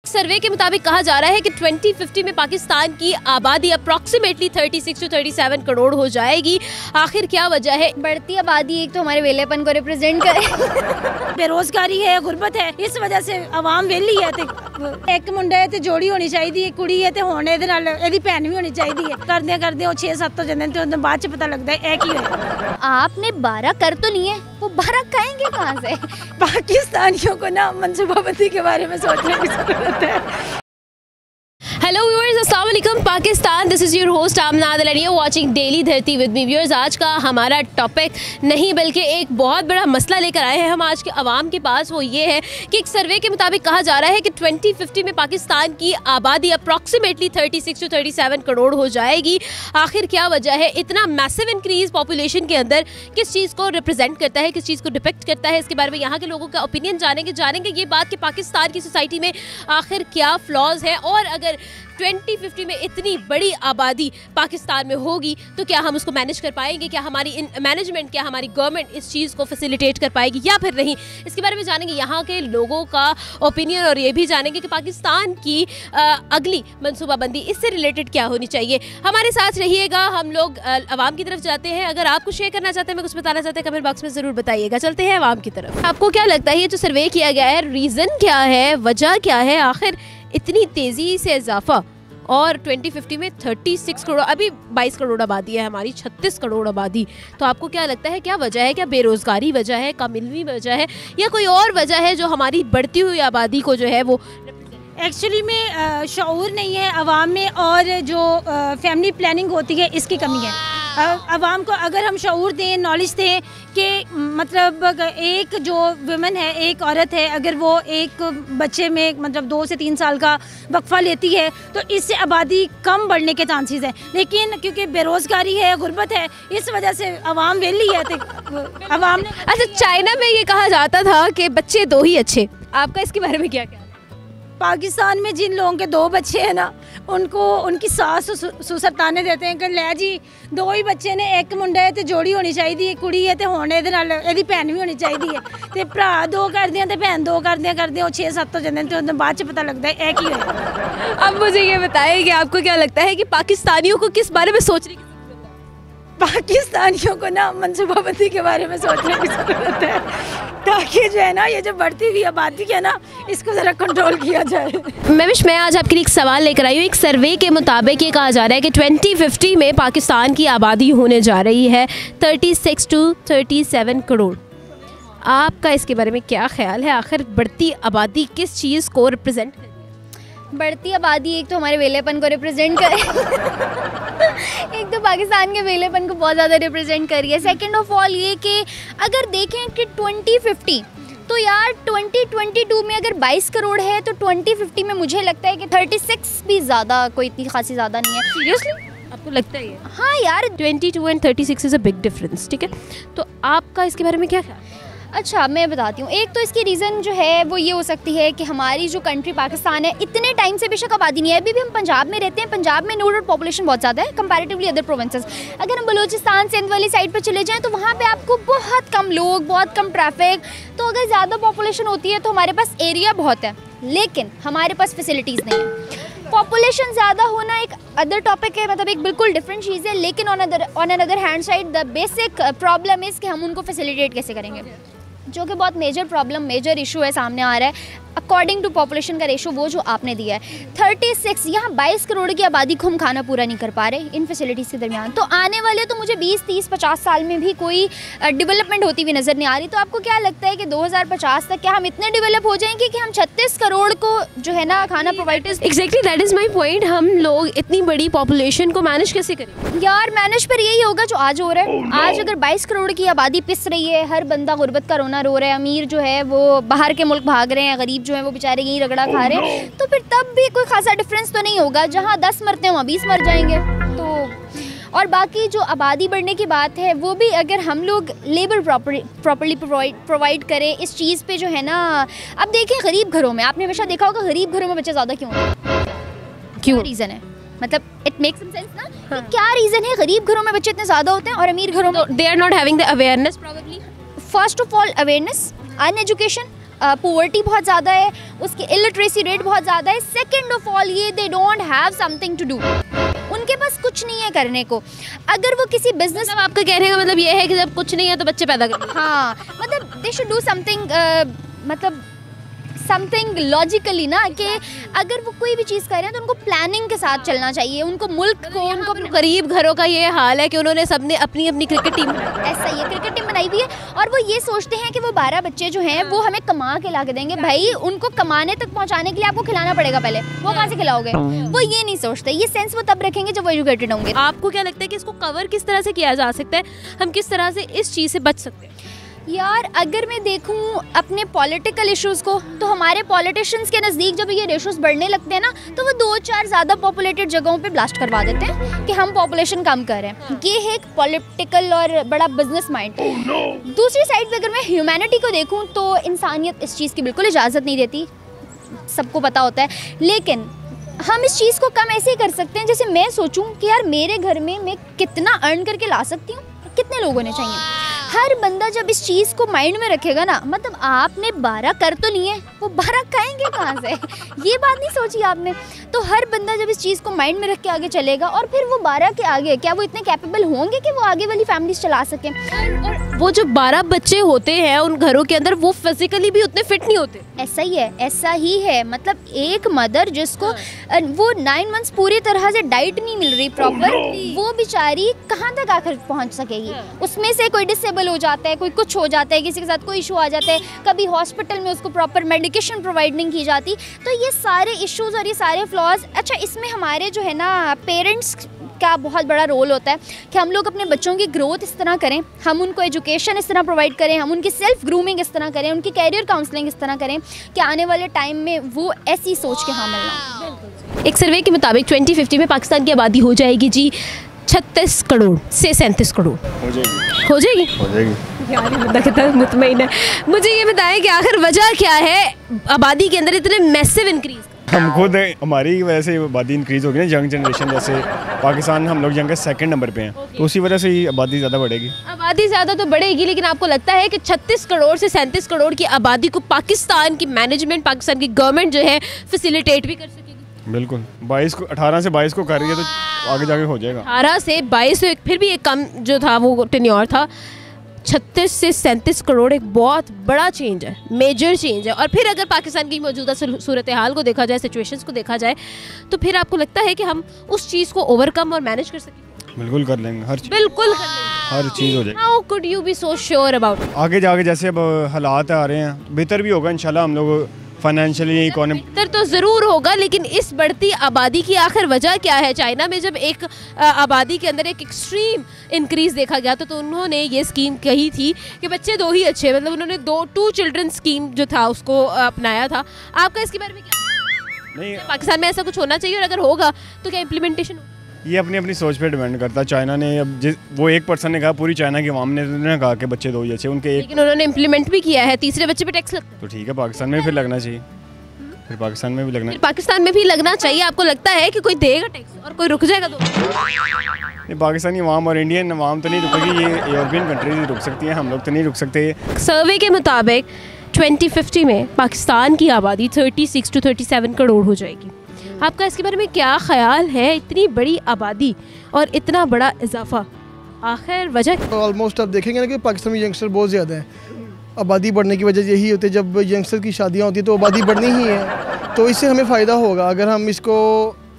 सर्वे के मुताबिक कहा जा रहा है कि 2050 में पाकिस्तान की आबादी अप्रॉक्सीमेटली 36 से 37 करोड़ हो जाएगी। आखिर क्या वजह है? बढ़ती आबादी एक तो हमारे वेलेपन को रिप्रेजेंट करे, बेरोजगारी है, गुरबत है, इस वजह से आवाम वेली है। एक मुंडा है तो जोड़ी होनी चाहिए, कुड़ी है तो होने भैन भी होनी चाहिए। करदे 6-7 तो जाते तो बाद च पता लगता है एक ही है। आपने 12 कर तो नहीं है, वो 12 कहेंगे कहाँ से? पाकिस्तानियों को ना मनसूबाबंदी के बारे में सोचने की जरूरत है। हेलो व्यूअर्स, अस्सलाम वालेकुम Pakistan. This is your host Amna Adil and you watching daily Dharti with me. Viewers, आज का हमारा टॉपिक नहीं बल्कि एक बहुत बड़ा मसला लेकर आए हैं हम आज के अवाम के पास। वो ये है कि एक सर्वे के मुताबिक कहा जा रहा है कि 2050 में पाकिस्तान की आबादी अप्रॉक्सीमेटली 36 से 37 करोड़ हो जाएगी। आखिर क्या वजह है? इतना मैसिव इंक्रीज पॉपुलेशन के अंदर किस चीज़ को रिप्रेजेंट करता है, किस चीज़ को डिपिक्ट करता है? इसके बारे में यहाँ के लोगों का ओपिनियन जानेंगे ये बात कि पाकिस्तान की सोसाइटी में आखिर क्या फ्लॉज है, और अगर 2050 में इतनी बड़ी आबादी पाकिस्तान में होगी तो क्या हम उसको मैनेज कर पाएंगे, क्या हमारी मैनेजमेंट, क्या हमारी गवर्नमेंट इस चीज़ को फैसिलिटेट कर पाएगी या फिर नहीं? इसके बारे में जानेंगे यहाँ के लोगों का ओपिनियन, और ये भी जानेंगे कि पाकिस्तान की अगली मनसूबाबंदी इससे रिलेटेड क्या होनी चाहिए। हमारे साथ रहिएगा। हम लोग अवाम की तरफ जाते हैं। अगर आप कुछ शेयर करना चाहते हैं, मैं कुछ बताना चाहते हैं, कमेंट बॉक्स में ज़रूर बताइएगा। चलते हैं अवाम की तरफ। आपको क्या लगता है ये जो सर्वे किया गया है, रीज़न क्या है, वजह क्या है? आखिर इतनी तेज़ी से इजाफा, और 2050 में 36 करोड़, अभी 22 करोड़ आबादी है हमारी, 36 करोड़ आबादी। तो आपको क्या लगता है क्या वजह है? क्या बेरोज़गारी वजह है, कम इल्मी वजह है, या कोई और वजह है जो हमारी बढ़ती हुई आबादी को जो है वो? एक्चुअली में शऊर नहीं है अवाम में, और जो फैमिली प्लानिंग होती है इसकी कमी है। अवाम को अगर हम शऊर दें, नॉलेज दें कि मतलब एक जो वुमेन है, एक औरत है, अगर वो एक बच्चे में मतलब 2 से 3 साल का वक्फा लेती है तो इससे आबादी कम बढ़ने के चांसेस हैं। लेकिन क्योंकि बेरोज़गारी है, गुरबत है, इस वजह से अवाम वेली है। तो अवाम ने अच्छा, चाइना में ये कहा जाता था कि बच्चे 2 ही अच्छे, आपका इसके बारे में क्या ख्याल? पाकिस्तान में जिन लोगों के 2 बच्चे हैं ना, उनको उनकी सास ससुर ताने देते हैं कि ले जी 2 ही बच्चे ने, एक मुंडा है तो जोड़ी होनी चाहिए, कुड़ी है तो होने भैन भी होनी चाहिए। तो भरा 2 कर दिया तो भैन 2 कर 6-7 तो जाते तो बाद च पता लगता है एक ही है। अब मुझे ये बताइए कि आपको क्या लगता है कि पाकिस्तानियों को किस बारे में सोचने की? पाकिस्तानियों को ना मनसूबाबंदी के बारे में सोचने की ज़रूरत है, ताकि जो है ना ये जो बढ़ती हुई आबादी है ना, इसको ज़रा कंट्रोल किया जाए। मैं आज आपके लिए एक सवाल लेकर आई हूँ। एक सर्वे के मुताबिक ये कहा जा रहा है कि 2050 में पाकिस्तान की आबादी होने जा रही है 36 to 37 करोड़। आपका इसके बारे में क्या ख्याल है? आखिर बढ़ती आबादी किस चीज़ को रिप्रेजेंट करती है? बढ़ती आबादी एक तो हमारे वेलेपन को रिप्रेजेंट करे एक तो पाकिस्तान के वेलेपन को बहुत ज़्यादा रिप्रेजेंट कर रही है। सेकेंड ऑफ ऑल ये कि अगर देखें कि 2050 तो यार 2022 में अगर 22 करोड़ है तो 2050 में मुझे लगता है कि 36 भी ज़्यादा, कोई इतनी खासी ज़्यादा नहीं है। सीरियसली आपको लगता है ये? हाँ यार, 22 and 36 is a big difference, ठीक है? तो आपका इसके बारे में क्या ख्याल? अच्छा, मैं बताती हूँ। एक तो इसकी रीज़न जो है वो ये हो सकती है कि हमारी जो कंट्री पाकिस्तान है, इतने टाइम से बेशक आबादी नहीं है, अभी भी हम पंजाब में रहते हैं। पंजाब में नो डाउट पॉपुलेशन बहुत ज़्यादा है कंपैरेटिवली अदर प्रोविंसेस। अगर हम बलूचिस्तान, सिंध वाली साइड पर चले जाएँ तो वहाँ पे आपको बहुत कम लोग, बहुत कम ट्रैफिक। तो अगर ज़्यादा पॉपुलेशन होती है तो हमारे पास एरिया बहुत है, लेकिन हमारे पास फैसिलिटीज़ नहीं है। पॉपुलेशन ज़्यादा होना एक अदर टॉपिक है, मतलब एक बिल्कुल डिफरेंट चीज़ है, लेकिन on another hand side the basic problem is कि हम उनको फैसिलिटेट कैसे करेंगे, जो कि बहुत मेजर इशू है, सामने आ रहा है। अकॉर्डिंग टू पॉपुलेशन का रेशो वो जो आपने दिया है 36, यहाँ 22 करोड़ की आबादी को हम खाना पूरा नहीं कर पा रहे इन फैसिलिटीज़ के दरमियान। तो आने वाले तो मुझे 20, 30, 50 साल में भी कोई डेवलपमेंट होती हुई नज़र नहीं आ रही। तो आपको क्या लगता है कि 2050 तक क्या हम इतने डेवलप हो जाएंगे कि हम 36 करोड़ को जो है ना खाना provide? Exactly that is my point. हम लोग इतनी बड़ी पॉपुलेशन को मैनेज कैसे करें? यार मैनेज पर यही होगा जो आज हो रहा है। आज अगर 22 करोड़ की आबादी पिस रही है, हर बंदा गुर्बत का रोना रो रहा है, अमीर जो है वो बाहर के मुल्क भाग रहे हैं, गरीब जो है वो बेचारे यहीं रगड़ा खा रहे हैं, तो फिर तब भी कोई खासा डिफरेंस तो नहीं होगा। जहाँ 10 मरते हैं वहाँ 20 मर जाएंगे। तो और बाकी जो आबादी बढ़ने की बात है वो भी अगर हम लोग लेबर प्रॉपर्ली प्रोवाइड करें इस चीज़ पे जो है ना। अब देखें गरीब घरों में, आपने हमेशा देखा होगा गरीब घरों में बच्चे ज़्यादा क्यों हैं? क्यों रीज़न है? मतलब इट मेक्स सम सेंस ना। हाँ। क्या रीज़न है गरीब घरों में बच्चे इतने ज़्यादा होते हैं और अमीर घरों में? They are not having the awareness probably. First of all awareness, uneducation, poverty बहुत ज़्यादा है, उसकी इलिटरेसी रेट बहुत ज़्यादा है। सेकेंड ऑफ ऑल ये they don't have something to do, उनके पास कुछ नहीं है करने को। अगर वो किसी बिजनेस, आपका कहने का मतलब ये है कि जब कुछ नहीं है तो बच्चे पैदा करें। हाँ, मतलब दे शुड डू समथिंग, मतलब समथिंग लॉजिकली ना, कि अगर वो कोई भी चीज़ कर रहे हैं तो उनको प्लानिंग के साथ चलना चाहिए। उनको मुल्क को, उनको गरीब घरों का ये हाल है कि उन्होंने सबने अपनी अपनी क्रिकेट टीम, ऐसा ही है, क्रिकेट टीम बनाई हुई है, और वो ये सोचते हैं कि वो 12 बच्चे जो हैं वो हमें कमा के ला के देंगे। भाई उनको कमाने तक पहुंचाने के लिए आपको खिलाना पड़ेगा पहले, वो कहाँ से खिलाओगे? वो ये नहीं सोचते। ये सेंस वो तब रखेंगे जब वो एजुकेटेड होंगे। आपको क्या लगता है कि इसको कवर किस तरह से किया जा सकता है? हम किस तरह से इस चीज़ से बच सकते हैं? यार अगर मैं देखूं अपने पॉलिटिकल इश्यूज़ को, तो हमारे पॉलिटिशियंस के नज़दीक जब ये रेशोज़ बढ़ने लगते हैं ना, तो वो 2-4 ज़्यादा पॉपुलेटेड जगहों पे ब्लास्ट करवा देते हैं कि हम पॉपुलेशन कम कर रहे हैं। ये है एक पॉलिटिकल और बड़ा बिजनेस माइंड। दूसरी साइड पे अगर मैं ह्यूमैनिटी को देखूं तो इंसानियत इस चीज़ की बिल्कुल इजाज़त नहीं देती, सबको पता होता है। लेकिन हम इस चीज़ को कम ऐसे ही कर सकते हैं, जैसे मैं सोचूं कि यार मेरे घर में मैं कितना अर्न करके ला सकती हूँ, कितने लोग होने चाहिए। हर बंदा जब इस चीज़ को माइंड में रखेगा ना, मतलब आपने 12 कर तो नहीं है, वो 12 खाएंगे कहाँ से? ये बात नहीं सोची आपने। तो हर बंदा जब इस चीज़ को माइंड में रख के आगे चलेगा, और फिर वो 12 के आगे क्या वो इतने कैपेबल होंगे कि वो आगे वाली फैमिलीज चला सकें? और वो जो 12 बच्चे होते हैं उन घरों के अंदर, वो फिजिकली भी उतने फिट नहीं होते। ऐसा ही है, ऐसा ही है। मतलब एक मदर जिसको वो 9 मंथ्स पूरी तरह से डाइट नहीं मिल रही प्रॉपर, वो बेचारी कहाँ तक आकर पहुँच सकेगी? उसमें से कोई डिसेबल हो जाता है, कोई कुछ हो जाता है, किसी के साथ कोई इशू आ जाता है, कभी हॉस्पिटल में उसको प्रॉपर मेडिकेशन प्रोवाइड नहीं की जाती। तो ये सारे इश्यूज़ और ये सारे फ्लॉज, अच्छा इसमें हमारे जो है ना पेरेंट्स का बहुत बड़ा रोल होता है कि हम लोग अपने बच्चों की ग्रोथ इस तरह करें, हम उनको एजुकेशन इस तरह प्रोवाइड करें, हम उनकी सेल्फ ग्रूमिंग इस तरह करें, उनकी कैरियर काउंसलिंग इस तरह करें कि आने वाले टाइम में वो ऐसी सोच के हाँ मिलना। एक सर्वे के मुताबिक 2050 में पाकिस्तान की आबादी हो जाएगी जी 36 करोड़ से 37 करोड़। हो जाएगी, हो जाएगी, हो जाएगी। यार बंदा कितना मुतमईन है। मुझे ये बताएं कि आखिर वजह क्या है आबादी के अंदर इतने मैसिव इंक्रीज? हम खुद हमारी वजह से आबादी इंक्रीज़ होगी ना, यंग जनरेशन, जैसे पाकिस्तान हम लोग यंग 2nd नंबर पे हैं, तो उसी वजह से ही आबादी ज़्यादा बढ़ेगी। आबादी ज़्यादा तो बढ़ेगी, लेकिन आपको लगता है कि 36 करोड़ से 37 करोड़ की आबादी को पाकिस्तान की मैनेजमेंट, पाकिस्तान की गवर्नमेंट जो है फैसिलिटेट भी कर सकेगी? बिल्कुल। 18 से 22 को कर रही है, तो आगे जाके हो जाएगा। 18 से 22 फिर भी एक कम जो था वो टेन्योर था। 36 से 37 करोड़ एक बहुत बड़ा चेंज है, मेजर चेंज है। और फिर अगर पाकिस्तान की मौजूदा सूरत हाल को देखा जाए, सिचुएशंस को देखा जाए, तो फिर आपको लगता है कि हम उस चीज़ को ओवरकम और मैनेज कर सकेंगे? बिल्कुल कर लेंगे, हर चीज़ बिल्कुल कर लेंगे, हर चीज़ हो जाएगी। How could you be so sure about? आगे जाके जैसे अब हालात आ रहे हैं, बेहतर भी होगा इंशाल्लाह। हम लोग फाइनेंशियली, इकोनॉमी बेहतर तो ज़रूर होगा, लेकिन इस बढ़ती आबादी की आखिर वजह क्या है? चाइना में जब एक आबादी के अंदर एक एक्सट्रीम इंक्रीज़ देखा गया तो उन्होंने ये स्कीम कही थी कि बच्चे 2 ही अच्छे, मतलब उन्होंने 2 चिल्ड्रन स्कीम जो था उसको अपनाया था। आपका इसके बारे में क्या? नहीं, पाकिस्तान में ऐसा कुछ होना चाहिए, और अगर होगा तो क्या इम्प्लीमेंटेशन? ये अपनी अपनी सोच पे डिपेंड करता है। चाइना ने अब वो एक पर्सन ने कहा, पूरी चाइना की आवाम ने उन्होंने कहा कि बच्चे 2 ही अच्छे, उनके एक, लेकिन उन्होंने इम्प्लीमेंट भी किया है, तीसरे बच्चे पे टैक्स लगता है। तो ठीक है, पाकिस्तान में फिर लगना चाहिए, फिर पाकिस्तान में भी लगना, फिर पाकिस्तान में भी लगना चाहिए। आपको लगता है कि कोई देगा टैक्स और कोई रुक जाएगा? तो नहीं, पाकिस्तानी अवाम और इंडियन अवाम तो नहीं रुकेगी, ये यूरोपियन कंट्रीज रुक सकती हैं, हम लोग तो नहीं रुक सकते। सर्वे के मुताबिक 2050 में पाकिस्तान की आबादी 36 to 37 करोड़ हो जाएगी। आपका इसके बारे में क्या ख्याल है? इतनी बड़ी आबादी और इतना बड़ा इजाफा, आखिर वजह? ऑलमोस्ट आप देखेंगे ना कि पाकिस्तान में यंगस्टर बहुत ज़्यादा है। आबादी बढ़ने की वजह यही होती है, जब यंगस्टर की शादियाँ होती हैं तो आबादी बढ़नी ही है, तो इससे हमें फ़ायदा होगा अगर हम इसको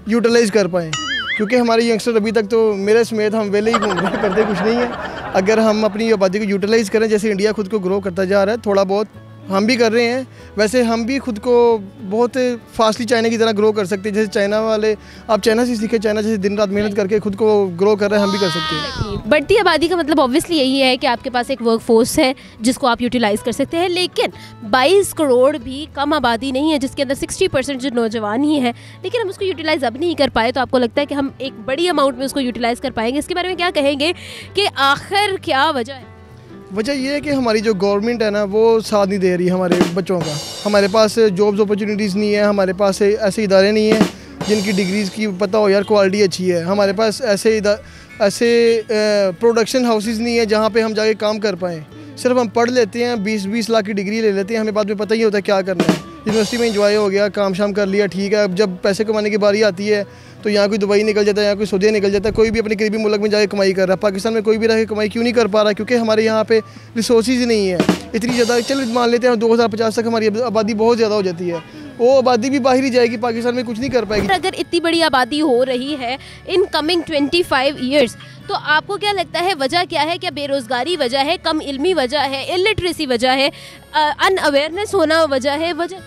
यूटिलाइज़ कर पाएँ। क्योंकि हमारे यंगस्टर अभी तक तो मेरे समेत हम वेले ही घूम रहे हैं, करते कुछ नहीं है। अगर हम अपनी आबादी को यूटिलाइज़ करें, जैसे इंडिया खुद को ग्रो करता जा रहा है, थोड़ा बहुत हम भी कर रहे हैं, वैसे हम भी खुद को बहुत फास्टली चाइना की तरह ग्रो कर सकते हैं। जैसे चाइना वाले, आप चाइना से सीखें, चाइना जैसे दिन रात मेहनत करके खुद को ग्रो कर रहे हैं, हम भी कर सकते हैं। बढ़ती आबादी का मतलब ऑब्वियसली यही है कि आपके पास एक वर्क फोर्स है जिसको आप यूटिलाइज़ कर सकते हैं, लेकिन 22 करोड़ भी कम आबादी नहीं है, जिसके अंदर 60% जो नौजवान ही है, लेकिन हम उसको यूटिलाइज़ अब नहीं कर पाए। तो आपको लगता है कि हम एक बड़ी अमाउंट में उसको यूटिलाइज़ कर पाएंगे? इसके बारे में क्या कहेंगे कि आखिर क्या वजह है? वजह यह है कि हमारी जो गवर्नमेंट है ना, वो साथ नहीं दे रही हमारे बच्चों का। हमारे पास जॉब्स अपॉर्चुनिटीज़ नहीं है, हमारे पास ऐसे इदारे नहीं हैं जिनकी डिग्रीज़ की पता हो यार क्वालिटी अच्छी है। हमारे पास ऐसे प्रोडक्शन हाउसेस नहीं है जहाँ पे हम जाके काम कर पाएँ। सिर्फ हम पढ़ लेते हैं, 20-20 लाख की डिग्री ले लेते हैं, हमें बाद में पता ही होता है क्या करना है। यूनिवर्सिटी में एंजॉय हो गया, काम शाम कर लिया, ठीक है। अब जब पैसे कमाने की बारी आती है तो यहाँ कोई दुबई निकल जाता है, यहाँ कोई सऊदी निकल जाता है, कोई भी अपने करीबी मुल्क में जाके कमाई कर रहा है। पाकिस्तान में कोई भी रह के कमाई क्यों नहीं कर पा रहा? क्योंकि हमारे यहाँ पे रिसोर्सेज नहीं है इतनी ज़्यादा। चलो मान लेते हैं 2050 तक हमारी आबादी बहुत ज़्यादा हो जाती है, वो आबादी भी बाहर ही जाएगी, पाकिस्तान में कुछ नहीं कर पाएगी। अगर इतनी बड़ी आबादी हो रही है इन कमिंग 25 ईयर्स, तो आपको क्या लगता है वजह क्या है? क्या बेरोज़गारी वजह है, कम इल्मी वजह है, इलिटरेसी वजह है, अनअवेयरनेस होना वजह है? वजह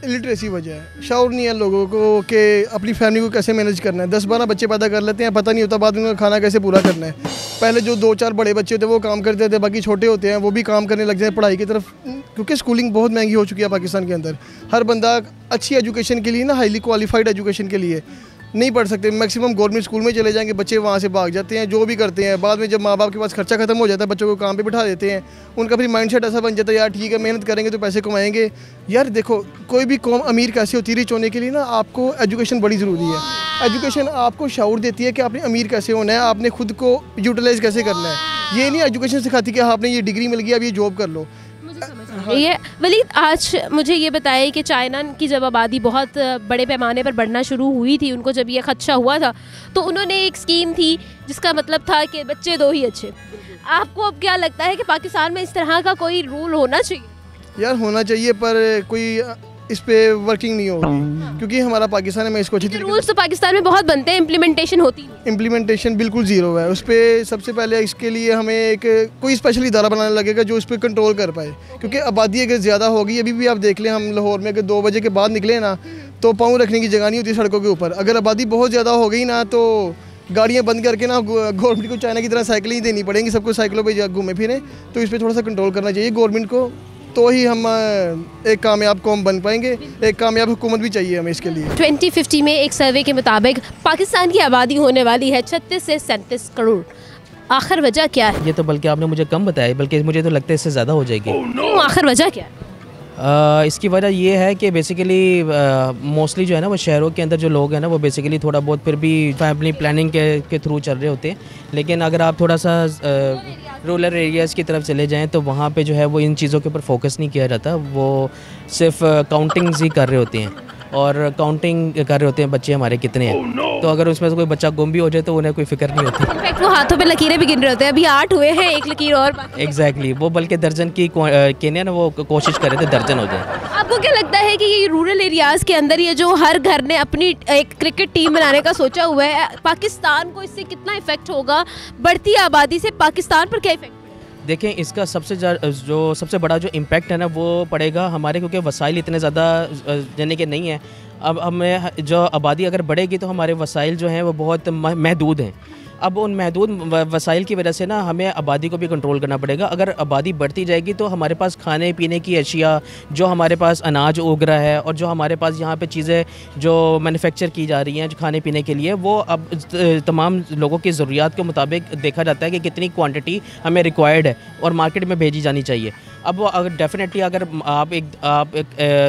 इलिटरेसी वजह है, शौर नहीं है लोगों को कि अपनी फैमिली को कैसे मैनेज करना है। 10-12 बच्चे पैदा कर लेते हैं, पता नहीं होता बाद में उनका खाना कैसे पूरा करना है। पहले जो 2-4 बड़े बच्चे होते हैं वो काम करते थे, बाकी छोटे होते हैं वो भी काम करने लग जाए पढ़ाई की तरफ, क्योंकि स्कूलिंग बहुत महंगी हो चुकी है पाकिस्तान के अंदर। हर बंदा अच्छी एजुकेशन के लिए ना, हाईली क्वालिफाइड एजुकेशन के लिए नहीं पढ़ सकते। मैक्सिमम गवर्नमेंट स्कूल में चले जाएंगे, बच्चे वहाँ से भाग जाते हैं, जो भी करते हैं। बाद में जब माँ बाप के पास खर्चा खत्म हो जाता है, बच्चों को काम पे बिठा देते हैं, उनका फिर माइंडसेट ऐसा बन जाता है यार ठीक है मेहनत करेंगे तो पैसे कमाएंगे। यार देखो, कोई भी कौम अमीर कैसे होती है, रिच होने के लिए ना आपको एजुकेशन बड़ी ज़रूरी है। एजुकेशन आपको शऊर देती है कि आपने अमीर कैसे होना है, आपने खुद को यूटिलाइज़ कैसे करना है। ये नहीं एजुकेशन सिखाती कि आपने ये डिग्री मिल गई अब ये जॉब कर लो। ये वलीद, आज मुझे ये बताइए कि चाइना की जब आबादी बहुत बड़े पैमाने पर बढ़ना शुरू हुई थी, उनको जब ये खदशा हुआ था तो उन्होंने एक स्कीम थी जिसका मतलब था कि बच्चे दो ही अच्छे। आपको अब क्या लगता है कि पाकिस्तान में इस तरह का कोई रूल होना चाहिए? यार होना चाहिए, पर कोई इस पे वर्किंग नहीं होगी, क्योंकि हमारा पाकिस्तान है। मैं इसको अच्छी रूल्स तो पाकिस्तान में बहुत बनते हैं, इम्प्लीमेंटेशन होती नहीं। इम्प्लीमेंटेशन बिल्कुल ज़ीरो है उस पर। सबसे पहले इसके लिए हमें एक कोई स्पेशल इदारा बनाने लगेगा जो इस पर कंट्रोल कर पाए, क्योंकि आबादी अगर ज़्यादा होगी, अभी भी आप देख लें हम लाहौर में अगर 2 बजे के बाद निकले ना तो पाँव रखने की जगह नहीं होती सड़कों के ऊपर। अगर आबादी बहुत ज़्यादा हो गई ना तो गाड़ियाँ बंद करके ना गवर्नमेंट को चाइना की तरह साइकिल ही देनी पड़ेंगी, सबको साइकिलों पर घूमे फिरें। तो इस पर थोड़ा सा कंट्रोल करना चाहिए गवर्नमेंट को, तो ही हम एक कामयाब कौम बन पाएंगे। एक कामयाब हुकूमत भी चाहिए हमें इसके लिए। 2050 में एक सर्वे के मुताबिक पाकिस्तान की आबादी होने वाली है 36 से 37 करोड़। आखिर वजह क्या है? ये तो बल्कि आपने मुझे कम बताया, बल्कि मुझे तो लगता है इससे ज़्यादा हो जाएगी। क्यों? आखिर वजह क्या है? इसकी वजह ये है कि बेसिकली मोस्टली जो है ना वो शहरों के अंदर जो लोग हैं ना वो बेसिकली थोड़ा बहुत फिर भी फैमिली प्लानिंग के थ्रू चल रहे होते हैं। लेकिन अगर आप थोड़ा सा रूरल एरियाज़ की तरफ चले जाएं तो वहाँ पे जो है वो इन चीज़ों के ऊपर फोकस नहीं किया जाता, वो सिर्फ काउंटिंग्स ही कर रहे होते हैं और काउंटिंग कर रहे होते हैं बच्चे हमारे कितने हैं। तो अगर उसमें से कोई बच्चा गुम भी हो जाए तो उन्हें कोई फिक्र नहीं होती। इनफैक्ट वो हाथों पे लकीरें भी गिन रहे होते हैं, अभी 8 हुए हैं, एक लकीर और बाकी। एग्जैक्टली, वो बल्कि दर्जन की कहने ना वो कोशिश कर रहे थे दर्जन हो जाए। आपको क्या लगता है कि ये रूरल एरियाज़ के अंदर ये जो हर घर ने अपनी एक क्रिकेट टीम बनाने का सोचा हुआ है, पाकिस्तान को इससे कितना इफेक्ट होगा? बढ़ती आबादी से पाकिस्तान पर क्या इफेक्ट? देखें, इसका सबसे बड़ा जो इम्पैक्ट है ना वो पड़ेगा हमारे, क्योंकि वसाइल इतने ज़्यादा यानी कि नहीं है। अब हमें जो आबादी अगर बढ़ेगी तो हमारे वसाइल जो हैं वो बहुत महदूद हैं। अब उन महदूद वसाइल की वजह से ना हमें आबादी को भी कंट्रोल करना पड़ेगा। अगर आबादी बढ़ती जाएगी तो हमारे पास खाने पीने की अशिया, जो हमारे पास अनाज उग रहा है और जो हमारे पास यहाँ पे चीज़ें जो मैन्युफैक्चर की जा रही हैं जो खाने पीने के लिए, वो अब तमाम लोगों की ज़रूरियात के मुताबिक देखा जाता है कि कितनी क्वांटिटी हमें रिक्वायर्ड है और मार्केट में भेजी जानी चाहिए। अब वो अगर डेफिनेटली अगर आप एक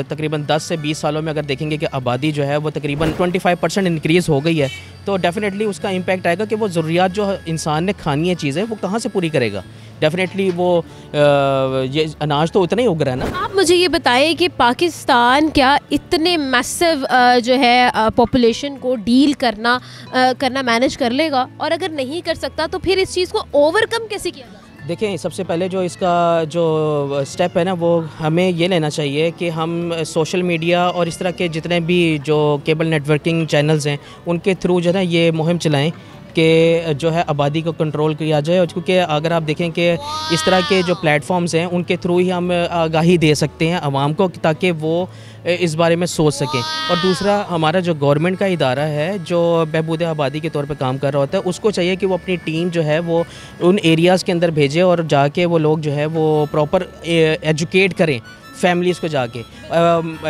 तकरीबन 10 से 20 सालों में अगर देखेंगे कि आबादी जो है वो तकरीबन 25% इंक्रीज़ हो गई है, तो डेफिनेटली उसका इम्पैक्ट आएगा कि वो ज़रूरियात जो इंसान ने खानी है चीज़ें वो कहाँ से पूरी करेगा। डेफिनेटली वो ये अनाज तो उतना ही उग रहा है ना। आप मुझे ये बताएं कि पाकिस्तान क्या इतने मैसिव जो है पॉपुलेशन को डील करना मैनेज कर लेगा, और अगर नहीं कर सकता तो फिर इस चीज़ को ओवरकम कैसे किया जाए? देखें, सबसे पहले जो इसका जो स्टेप है ना वो हमें ये लेना चाहिए कि हम सोशल मीडिया और इस तरह के जितने भी जो केबल नेटवर्किंग चैनल्स हैं उनके थ्रू जो है ना ये मुहिम चलाएं कि जो है आबादी को कंट्रोल किया जाए। और क्योंकि अगर आप देखें कि इस तरह के जो प्लेटफॉर्म्स हैं उनके थ्रू ही हम आगाही दे सकते हैं आवाम को, ताकि वो इस बारे में सोच सकें। और दूसरा, हमारा जो गवर्नमेंट का इदारा है जो बहबूद आबादी के तौर पे काम कर रहा होता है, उसको चाहिए कि वो अपनी टीम जो है वो उन एरियाज़ के अंदर भेजे और जाके वो लोग जो है वो प्रॉपर एजुकेट करें फैमिलीज़ को, जाके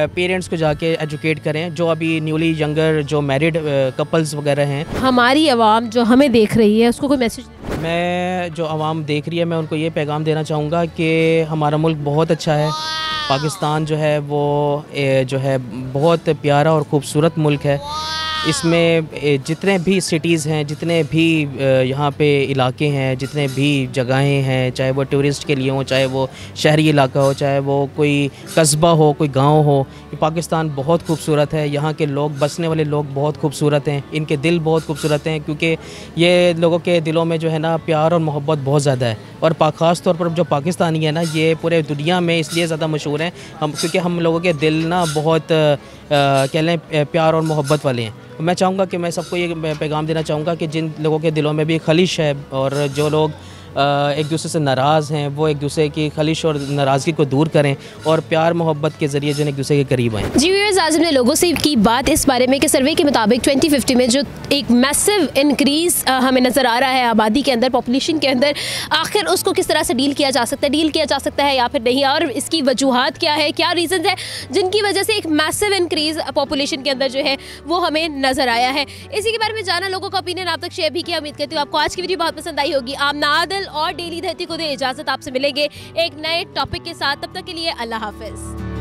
पेरेंट्स को जाके एजुकेट करें, जो अभी न्यूली यंगर जो मैरिड कपल्स वगैरह हैं। हमारी आवाम जो हमें देख रही है उसको कोई मैसेज? मैं जो आवाम देख रही है मैं उनको ये पैगाम देना चाहूँगा कि हमारा मुल्क बहुत अच्छा है। पाकिस्तान जो है वो जो है बहुत प्यारा और ख़ूबसूरत मुल्क है। इसमें जितने भी सिटीज़ हैं, जितने भी यहाँ पे इलाके हैं, जितने भी जगहें हैं, चाहे वो टूरिस्ट के लिए हो, चाहे वो शहरी इलाका हो, चाहे वो कोई कस्बा हो, कोई गांव हो, ये पाकिस्तान बहुत खूबसूरत है। यहाँ के लोग, बसने वाले लोग बहुत खूबसूरत हैं, इनके दिल बहुत खूबसूरत हैं, क्योंकि ये लोगों के दिलों में जो है ना प्यार और मोहब्बत बहुत ज़्यादा है। और ख़ास तौर पर जो पाकिस्तानी है ना, ये पूरे दुनिया में इसलिए ज़्यादा मशहूर हैं क्योंकि हम लोगों के दिल ना बहुत कह लें प्यार और मोहब्बत वाले हैं। मैं चाहूँगा कि मैं सबको ये पैगाम देना चाहूँगा कि जिन लोगों के दिलों में भी खलिश है और जो लोग एक दूसरे से नाराज़ हैं, वो एक दूसरे की खलिश और नाराज़गी को दूर करें और प्यार मोहब्बत के ज़रिए जो एक दूसरे के करीब आएँ। जी व्यूअर्स, आज हमने लोगों से की बात इस बारे में कि सर्वे के मुताबिक 2050 में जो एक मैसिव इंक्रीज़ हमें नज़र आ रहा है आबादी के अंदर, पॉपुलेशन के अंदर, आखिर उसको किस तरह से डील किया जा सकता है या फिर नहीं, और इसकी वजूहात क्या है, क्या रीज़न है जिनकी वजह से एक मैसिव इंक्रीज़ पॉपुलेशन के अंदर जो है वो हमें नज़र आया है। इसी के बारे में जाना, लोगों का ओपिनियन आप तक शेयर भी किया। उम्मीद करती हूँ आपको आज की वीडियो बहुत पसंद आई होगी। आमना आदिल और डेली धरती को दे इजाज़त, आपसे मिलेंगे एक नए टॉपिक के साथ। तब तक के लिए अल्लाह हाफिज़।